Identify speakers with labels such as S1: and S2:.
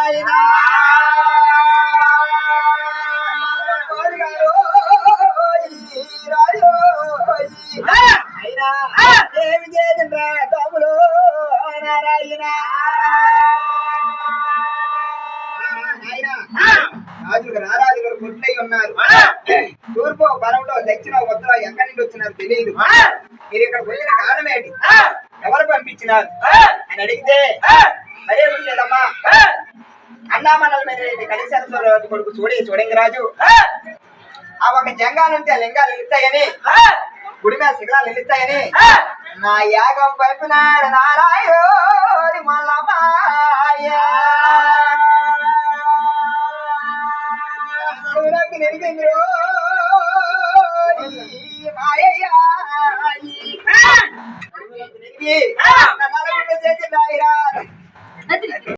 S1: నారాయణ అయినా ఏమి చేసిండ్రా తమ్ముడు నారాయణ రారాజులు గుడ్లై ఉన్నారు. తూర్పు బలంలో దక్షిణ ఉత్తరం ఎక్కడి నుండి వచ్చినారు తెలియదు. మీరు ఇక్కడ వచ్చిన కారణం ఏంటి, ఎవరు పంపించినారు అని అడిగితే మరే లేదమ్మా, అన్నామన్నల మీద కలిసేశ్వర కొడుకు చూడంగి రాజు ఆ ఒక జంగాలు ఉంటే లింగాలు నిలుస్తాయని, గుడి మీద శిఖరాలు నిలుస్తాయని నా యాగం పంపినాడు నారాయణ మల్లమాయ.